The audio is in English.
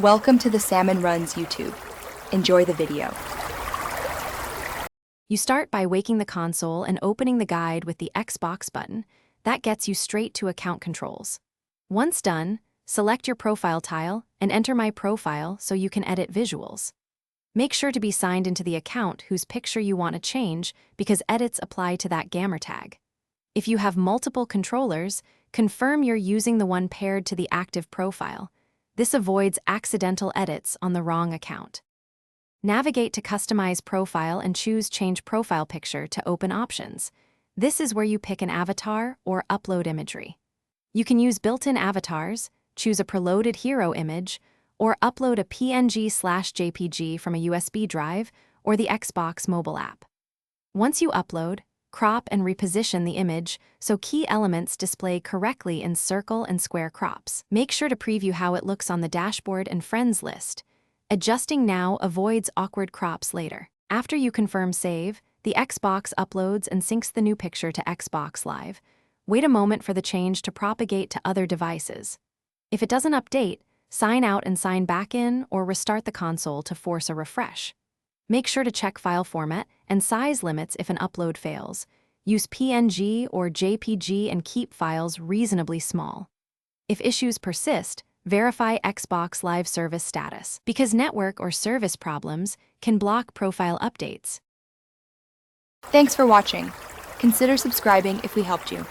Welcome to the Salmon Runs YouTube. Enjoy the video. You start by waking the console and opening the guide with the Xbox button. That gets you straight to account controls. Once done, select your profile tile and enter My Profile so you can edit visuals. Make sure to be signed into the account whose picture you want to change because edits apply to that gamer tag. If you have multiple controllers, confirm you're using the one paired to the active profile. This avoids accidental edits on the wrong account. Navigate to Customize Profile and choose Change Profile Picture to open options. This is where you pick an avatar or upload imagery. You can use built-in avatars, choose a preloaded hero image, or upload a PNG/JPG from a USB drive or the Xbox mobile app. Once you upload, crop and reposition the image so key elements display correctly in circle and square crops. Make sure to preview how it looks on the dashboard and friends list. Adjusting now avoids awkward crops later. After you confirm save, the Xbox uploads and syncs the new picture to Xbox Live. Wait a moment for the change to propagate to other devices. If it doesn't update, sign out and sign back in or restart the console to force a refresh. Make sure to check file format and size limits if an upload fails. Use PNG or JPG and keep files reasonably small. If issues persist, verify Xbox Live service status, because network or service problems can block profile updates. Thanks for watching. Consider subscribing if we helped you.